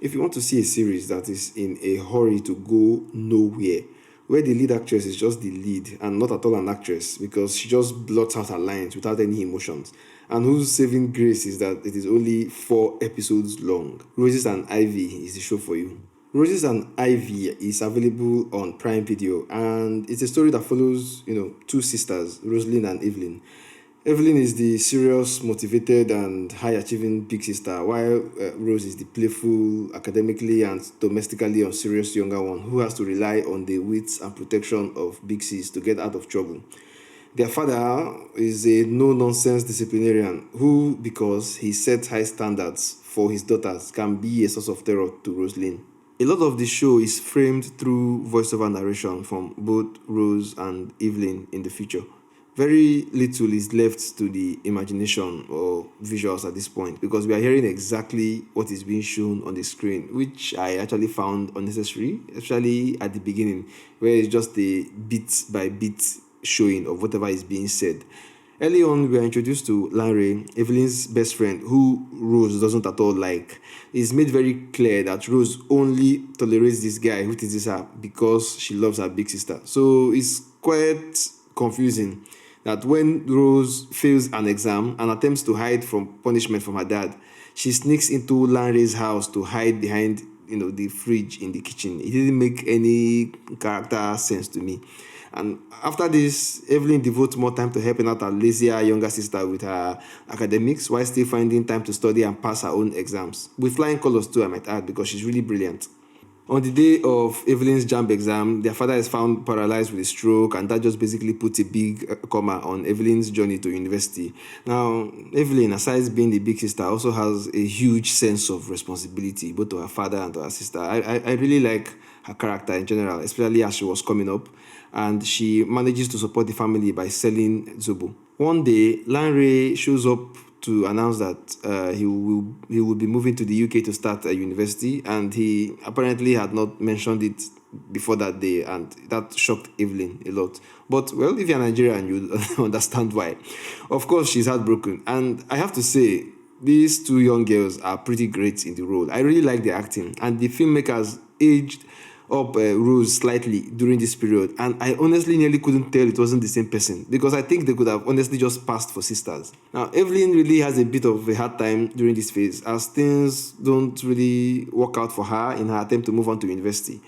If you want to see a series that is in a hurry to go nowhere, where the lead actress is just the lead and not at all an actress because she just blots out her lines without any emotions, and whose saving grace is that it is only 4 episodes long, Roses and Ivy is the show for you. Roses and Ivy is available on Prime Video, and it's a story that follows, two sisters, Roselyn and Evelyn. Evelyn is the serious, motivated, and high achieving big sister, while Rose is the playful, academically and domestically unserious younger one who has to rely on the wits and protection of big sis to get out of trouble. Their father is a no nonsense disciplinarian who, because he sets high standards for his daughters, can be a source of terror to Roselyn. A lot of the show is framed through voiceover narration from both Rose and Evelyn in the future. Very little is left to the imagination or visuals at this point because we are hearing exactly what is being shown on the screen, which I actually found unnecessary, especially at the beginning, where it's just a bit by bit showing of whatever is being said. Early on, we are introduced to Lanre, Evelyn's best friend, who Rose doesn't at all like. It's made very clear that Rose only tolerates this guy who teases her because she loves her big sister. So it's quite confusing that when Rose fails an exam and attempts to hide from punishment from her dad, she sneaks into Lanre's house to hide behind, the fridge in the kitchen. It didn't make any character sense to me. And after this, Evelyn devotes more time to helping out her lazier younger sister with her academics while still finding time to study and pass her own exams. With flying colors too, I might add, because she's really brilliant. On the day of Evelyn's JAMB exam, their father is found paralyzed with a stroke, and that just basically puts a big comma on Evelyn's journey to university. Now, Evelyn, aside being the big sister, also has a huge sense of responsibility, both to her father and to her sister. I really like her character in general, especially as she was coming up, and she manages to support the family by selling Zobo. One day, Lanre shows up to announce that he will be moving to the UK to start a university, and he apparently had not mentioned it before that day, and that shocked Evelyn a lot. But well, if you're Nigerian, you understand why. Of course, she's heartbroken, and I have to say, these two young girls are pretty great in the role. I really like the acting, and the filmmakers aged up Rose slightly during this period, and I honestly nearly couldn't tell it wasn't the same person because I think they could have honestly just passed for sisters. Now, Evelyn really has a bit of a hard time during this phase as things don't really work out for her in her attempt to move on to university.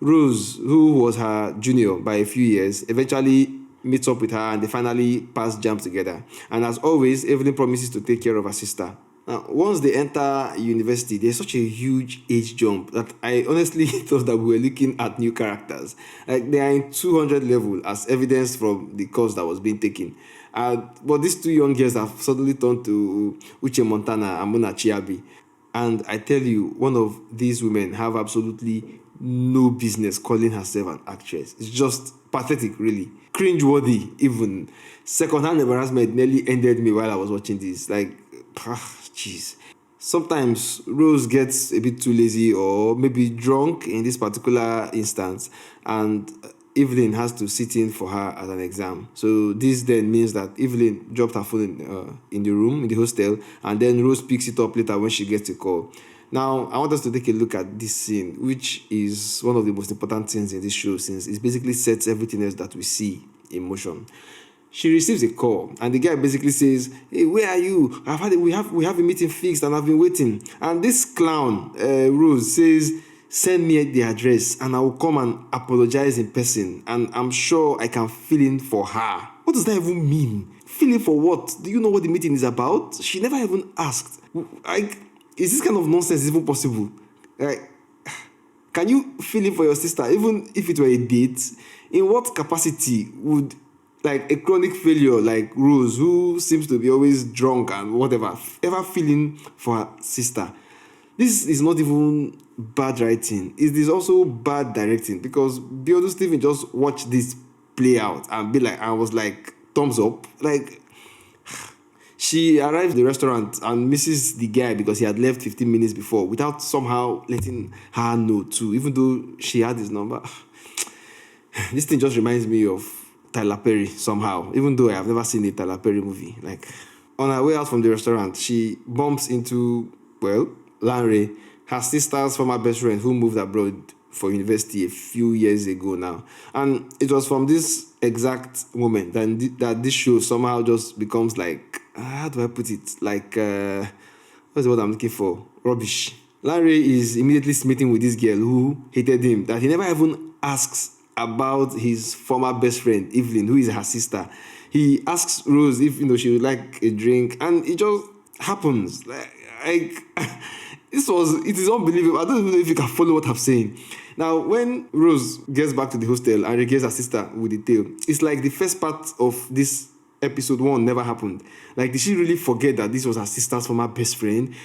Rose, who was her junior by a few years, eventually meets up with her and they finally pass jams together. And as always, Evelyn promises to take care of her sister. Now, once they enter university, there's such a huge age jump that I honestly thought that we were looking at new characters. Like, they are in 200 level as evidence from the course that was being taken. But these two young girls have suddenly turned to Uche Montana and Munachi Abii. And I tell you, one of these women have absolutely no business calling herself an actress. It's just pathetic, really. Cringe-worthy, even. Second-hand embarrassment nearly ended me while I was watching this. Like, jeez. Sometimes Rose gets a bit too lazy or maybe drunk in this particular instance, and Evelyn has to sit in for her at an exam. So this then means that Evelyn dropped her phone in the room, in the hostel, and then Rose picks it up later when she gets a call. Now, I want us to take a look at this scene, which is one of the most important scenes in this show since it basically sets everything else that we see in motion. She receives a call, and the guy basically says, "Hey, where are you? We have a meeting fixed, and I've been waiting." And this clown, Rose, says, "Send me the address, and I will come and apologize in person. And I'm sure I can fill in for her." What does that even mean? Fill in for what? Do you know what the meeting is about? She never even asked. Like, is this kind of nonsense even possible? Like, can you fill in for your sister, even if it were a date? In what capacity would like a chronic failure like Rose, who seems to be always drunk and whatever, ever feeling for her sister? This is not even bad writing. It is also bad directing because Biodun Stephen just watched this play out and be like, I was like, thumbs up. Like, she arrives at the restaurant and misses the guy because he had left 15 minutes before without somehow letting her know too, even though she had his number. This thing just reminds me of Tyler Perry somehow, even though I have never seen a Tyler Perry movie. Like, on her way out from the restaurant, she bumps into, well, Lanre, her sister's former best friend who moved abroad for university a few years ago now. And it was from this exact moment that this show somehow just becomes like, how do I put it? Like, what's the word I'm looking for? Rubbish. Larry is immediately smitten with this girl who hated him, that he never even asks about his former best friend, Evelyn, who is her sister. He asks Rose if, she would like a drink, and it just happens. Like it is unbelievable. I don't even know if you can follow what I'm saying. Now, when Rose gets back to the hostel and regains her sister with the tail, it's like the first part of this episode 1 never happened. Like, did she really forget that this was her sister's former best friend?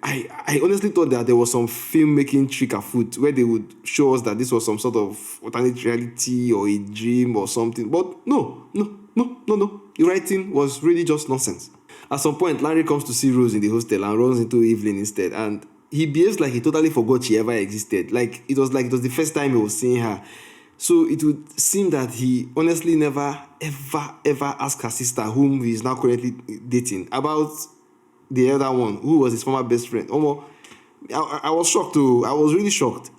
I honestly thought that there was some filmmaking trick afoot where they would show us that this was some sort of alternate reality or a dream or something. But no. The writing was really just nonsense. At some point, Larry comes to see Rose in the hostel and runs into Evelyn instead. And he behaves like he totally forgot she ever existed. Like it was the first time he was seeing her. So it would seem that he honestly never, ever asked her sister, whom he is now currently dating, about the other one, who was his former best friend. I was shocked too. I was really shocked.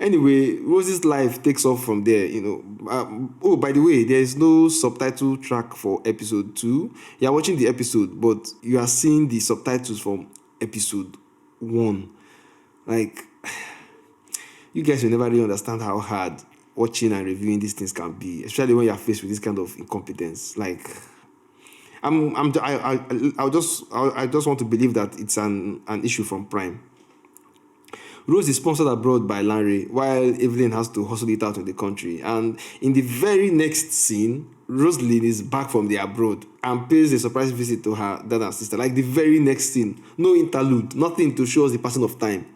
Anyway, Rose's life takes off from there, by the way, there is no subtitle track for episode 2. You are watching the episode, but you are seeing the subtitles from episode 1. Like, you guys will never really understand how hard watching and reviewing these things can be, especially when you are faced with this kind of incompetence. Like, I just want to believe that it's an issue from Prime. Rose is sponsored abroad by Larry, while Evelyn has to hustle it out in the country. And in the very next scene, Roselyn is back from the abroad and pays a surprise visit to her dad and sister. Like the very next scene, no interlude, nothing to show us the passing of time.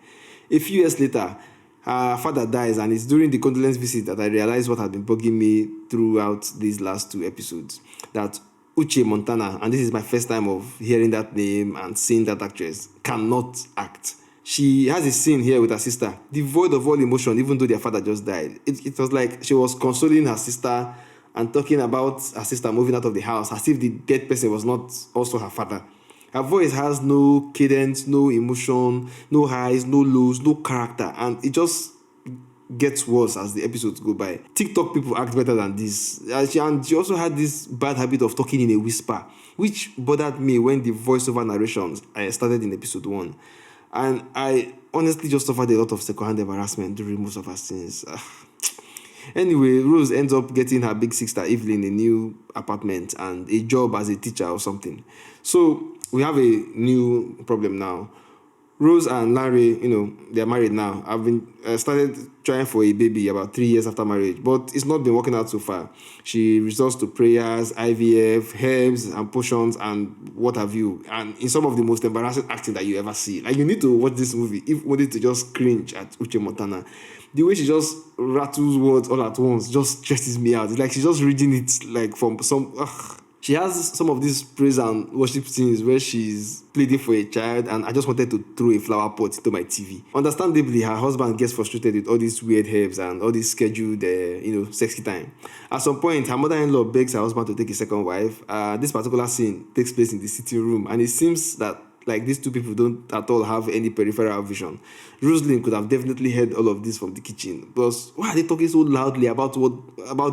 A few years later, her father dies, and it's during the condolence visit that I realized what had been bugging me throughout these last 2 episodes. That Uche Montana, and this is my first time of hearing that name and seeing that actress, cannot act. She has a scene here with her sister, devoid of all emotion, even though their father just died. It was like she was consoling her sister and talking about her sister moving out of the house, as if the dead person was not also her father. Her voice has no cadence, no emotion, no highs, no lows, no character, and it just gets worse as the episodes go by. TikTok people act better than this. And she also had this bad habit of talking in a whisper, which bothered me when the voiceover narrations started in episode 1. And I honestly just suffered a lot of secondhand embarrassment during most of her scenes. Anyway, Rose ends up getting her big sister Evelyn a new apartment and a job as a teacher or something. So we have a new problem now. Rose and Larry, they're married now. I've been started trying for a baby about 3 years after marriage, but it's not been working out so far. She resorts to prayers, IVF, herbs, and potions, and what have you. And in some of the most embarrassing acting that you ever see. Like, you need to watch this movie if wanted to just cringe at Uche Montana. The way she just rattles words all at once just stresses me out. It's like she's just reading it like from some... She has some of these praise and worship scenes where she's pleading for a child, and I just wanted to throw a flower pot into my TV. Understandably, her husband gets frustrated with all these weird herbs and all this scheduled, sexy time. At some point, her mother-in-law begs her husband to take a second wife. This particular scene takes place in the sitting room, and it seems that like these two people don't at all have any peripheral vision. Roselyn could have definitely heard all of this from the kitchen. Plus, why are they talking so loudly about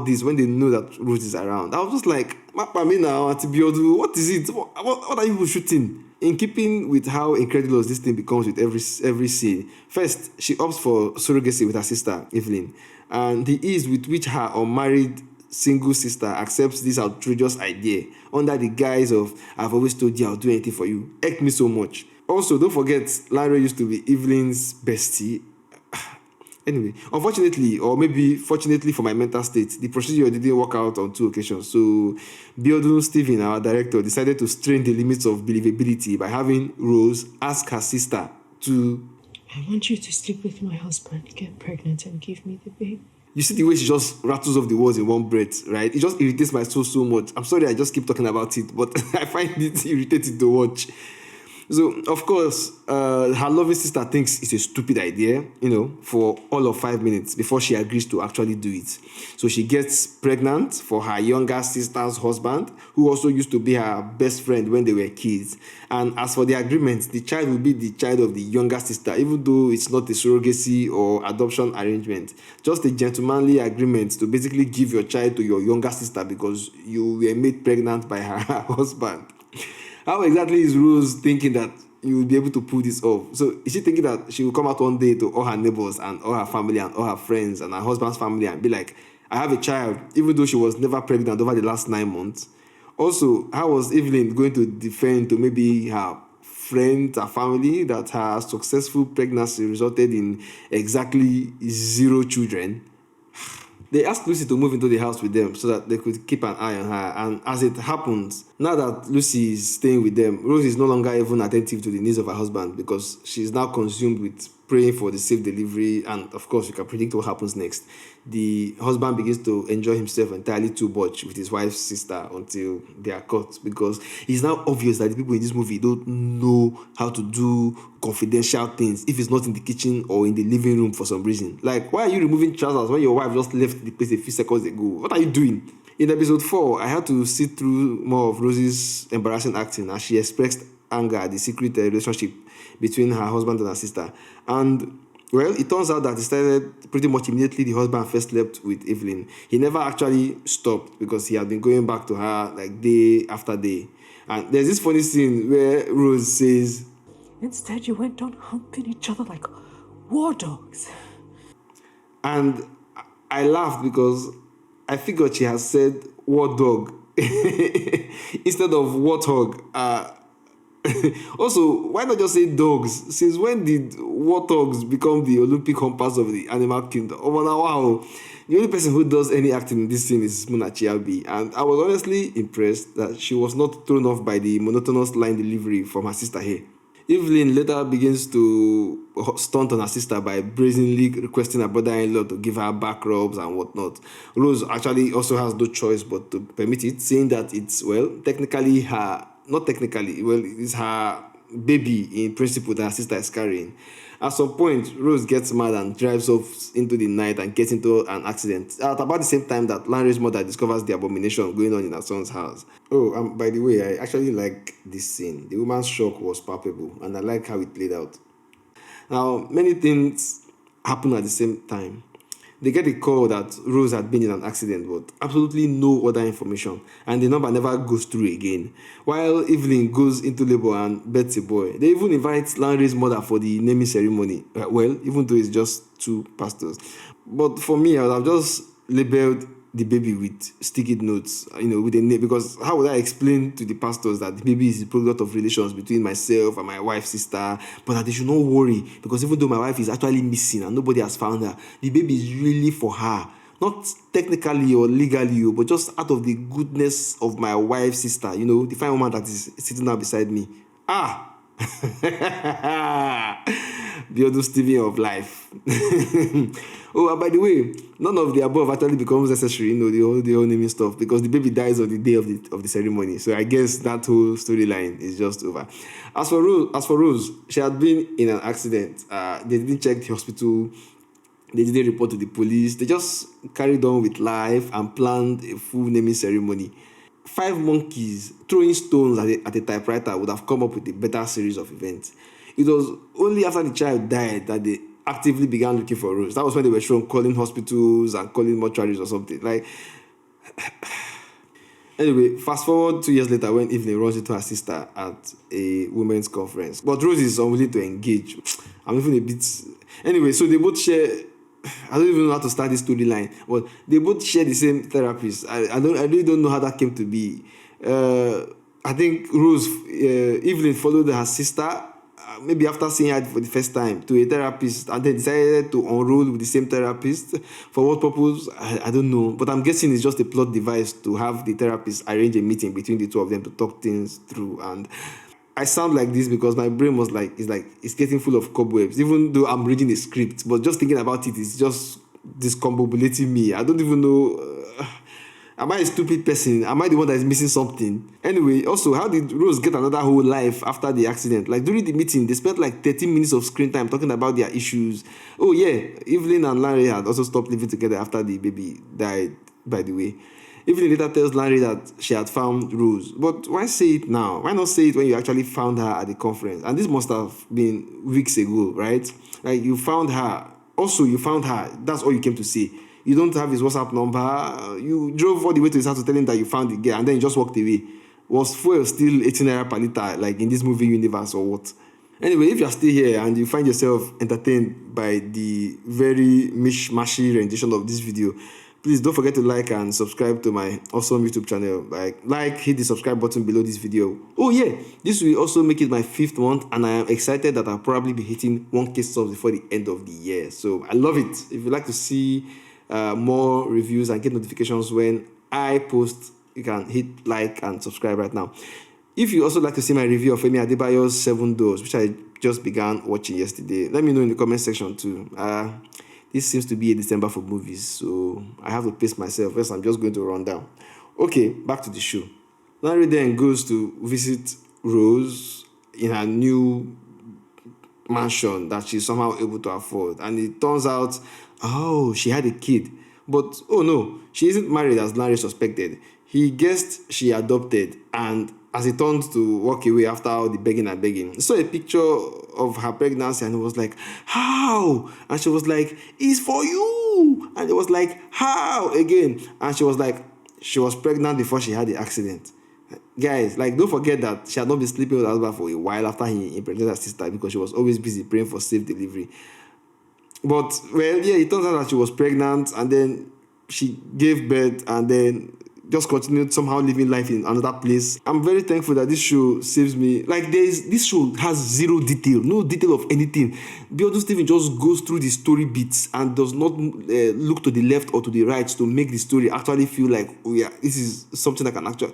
this when they know that Rose is around? I was just like, Mapa me now, Biodun, what is it? What are you shooting? In keeping with how incredulous this thing becomes with every scene, first, she opts for surrogacy with her sister, Evelyn. And the ease with which her unmarried single sister accepts this outrageous idea under the guise of, I've always told you I'll do anything for you, irked me so much. Also, don't forget, Larry used to be Evelyn's bestie. Anyway, unfortunately, or maybe fortunately for my mental state, the procedure didn't work out on 2 occasions. So, Biodun Stephen, our director, decided to strain the limits of believability by having Rose ask her sister to... I want you to sleep with my husband, get pregnant, and give me the baby. You see the way she just rattles off the words in one breath, right? It just irritates my soul so much. I'm sorry I just keep talking about it, but I find it irritating to watch. So, of course, her loving sister thinks it's a stupid idea, for all of 5 minutes before she agrees to actually do it. So, she gets pregnant for her younger sister's husband, who also used to be her best friend when they were kids. And as for the agreement, the child will be the child of the younger sister, even though it's not a surrogacy or adoption arrangement. Just a gentlemanly agreement to basically give your child to your younger sister because you were made pregnant by her husband. How exactly is Rose thinking that you will be able to pull this off? So is she thinking that she will come out one day to all her neighbors and all her family and all her friends and her husband's family and be like, I have a child, even though she was never pregnant over the last 9 months? Also, how was Evelyn going to defend to maybe her friends, her family, that her successful pregnancy resulted in exactly 0 children? They asked Lucy to move into the house with them so that they could keep an eye on her. And as it happens, now that Lucy is staying with them, Rose is no longer even attentive to the needs of her husband because she's now consumed with praying for the safe delivery. And of course, you can predict what happens next. The husband begins to enjoy himself entirely too much with his wife's sister until they are caught, because it's now obvious that the people in this movie don't know how to do confidential things if it's not in the kitchen or in the living room for some reason. Like, why are you removing trousers when your wife just left the place a few seconds ago? What are you doing? In episode 4, I had to sit through more of Rosie's embarrassing acting as she expressed anger at the secret relationship between her husband and her sister. And well, it turns out that it started pretty much immediately the husband first slept with Evelyn. He never actually stopped because he had been going back to her like day after day. And there's this funny scene where Rose says, Instead, you went on humping each other like war dogs. and I laughed because I figured she has said war dog instead of warthog. Also, why not just say dogs? Since when did warthogs become the Olympic humpers of the animal kingdom? Oh, now, wow. The only person who does any acting in this scene is Munachi Abii, and I was honestly impressed that she was not thrown off by the monotonous line delivery from her sister here. Evelyn later begins to stunt on her sister by brazenly requesting her brother-in-law to give her back rubs and whatnot. Rose actually also has no choice but to permit it, saying that it's, well, technically her, not technically, well, it's her baby in principle that her sister is carrying. At some point, Rose gets mad and drives off into the night and gets into an accident at about the same time that Larry's mother discovers the abomination going on in her son's house. Oh, by the way, I actually like this scene. The woman's shock was palpable, and I like how it played out. Now, many things happen at the same time. They get a call that Rose had been in an accident, but absolutely no other information, and the number never goes through again. While Evelyn goes into labor and births a boy, they even invite Larry's mother for the naming ceremony. Well, even though it's just two pastors. But for me, I would have just labeled the baby with sticky notes, with a name, because how would I explain to the pastors that the baby is the product of relations between myself and my wife's sister, but that they should not worry because even though my wife is actually missing and nobody has found her, the baby is really for her, not technically or legally, but just out of the goodness of my wife's sister, the fine woman that is sitting now beside me. Biodun Stevie of life. Oh, and by the way, none of the above actually becomes necessary, the whole naming stuff, because the baby dies on the day of the ceremony. So I guess that whole storyline is just over. As for Rose, she had been in an accident. They didn't check the hospital. They didn't report to the police. They just carried on with life and planned a full naming ceremony. 5 monkeys throwing stones at a typewriter would have come up with a better series of events. It was only after the child died that they actively began looking for Rose. That was when they were shown calling hospitals and calling mortuaries or something. Anyway, fast forward 2 years later when Evelyn runs into her sister at a women's conference. But Rose is unwilling to engage. I'm even a bit... Anyway, so they both share... I don't even know how to start this storyline, but they both share the same therapist. I really don't know how that came to be. I think Evelyn followed her sister, maybe after seeing her for the first time, to a therapist, and then decided to enroll with the same therapist. For what purpose? I don't know. But I'm guessing it's just a plot device to have the therapist arrange a meeting between the two of them to talk things through. And I sound like this because my brain was it's getting full of cobwebs, even though I'm reading the script. But just thinking about it is just discombobulating me. I don't even know. Am I a stupid person? Am I the one that is missing something? Anyway, also, how did Rose get another whole life after the accident? Like during the meeting, they spent like 13 minutes of screen time talking about their issues. Oh yeah, Evelyn and Larry had also stopped living together after the baby died, by the way. Evelyn later tells Larry that she had found Rose. But why say it now? Why not say it when you actually found her at the conference? And this must have been weeks ago, right? Like you found her. Also, you found her. That's all you came to say. You don't have his WhatsApp number. You drove all the way to his house to tell him that you found the girl and then you just walked away. Was fuel still 18 naira per liter, like in this movie universe or what? Anyway, if you're still here and you find yourself entertained by the very mishmashy rendition of this video, please don't forget to like and subscribe to my awesome YouTube channel. Hit the subscribe button below this video. Oh yeah, this will also make it my 5th month, and I am excited that I'll probably be hitting 1K subs before the end of the year. So I love it. If you'd like to see more reviews and get notifications when I post, you can hit like and subscribe right now. If you also like to see my review of Femi Adebayo's 7 Doors, which I just began watching yesterday, let me know in the comment section too. This seems to be a December for movies, so I have to pace myself, else I'm just going to run down. Okay, back to the show. Larry then goes to visit Rose in her new mansion that she's somehow able to afford, and it turns out, oh, she had a kid. But oh no, she isn't married as Larry suspected. He guessed she adopted, and as he turned to walk away after all the begging and begging, he saw a picture of her pregnancy and he was like, how? And she was like, it's for you. And it was like, how? Again. And she was like, she was pregnant before she had the accident. Guys, like, don't forget that she had not been sleeping with her husband for a while after he impregnated her sister because she was always busy praying for safe delivery. But, well, yeah, it turns out that she was pregnant and then she gave birth and then just continued somehow living life in another place. I'm very thankful that this show saves me. Like, this show has zero detail, no detail of anything. Biodun Stephen just goes through the story bits and does not look to the left or to the right to make the story actually feel like, oh yeah, this is something I can actually...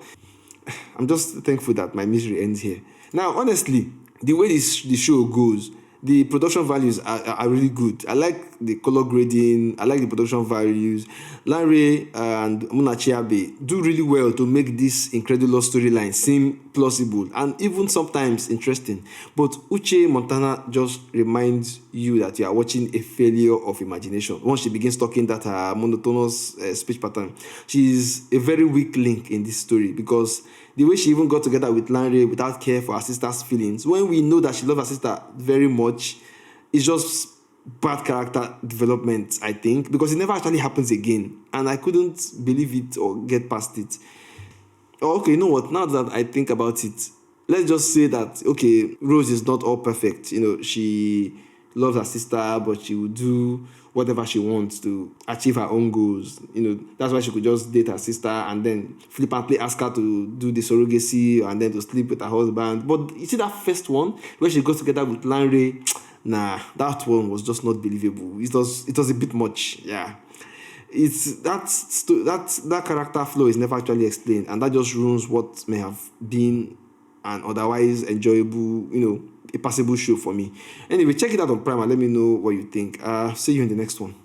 I'm just thankful that my misery ends here. Now, honestly, the way the show goes, the production values are really good. I like the color grading. I like the production values. Larry and Munachi Abii do really well to make this incredulous storyline seem plausible and even sometimes interesting. But Uche Montana just reminds you that you are watching a failure of imagination. Once she begins talking that monotonous speech pattern, she's a very weak link in this story because the way she even got together with Larry without care for her sister's feelings, when we know that she loves her sister very much, it's just bad character development, I think, because it never actually happens again. And I couldn't believe it or get past it. Okay, you know what? Now that I think about it, let's just say that, okay, Rose is not all perfect. You know, she loves her sister, but she will do whatever she wants to achieve her own goals. You know, that's why she could just date her sister and then flippantly ask her to do the surrogacy and then to sleep with her husband. But you see that first one where she goes together with Larry, nah, that one was just not believable. It was a bit much, yeah. It's that character flow is never actually explained, and that just ruins what may have been an otherwise enjoyable, a passable show for me. Anyway, check it out on Prime and let me know what you think. See you in the next one.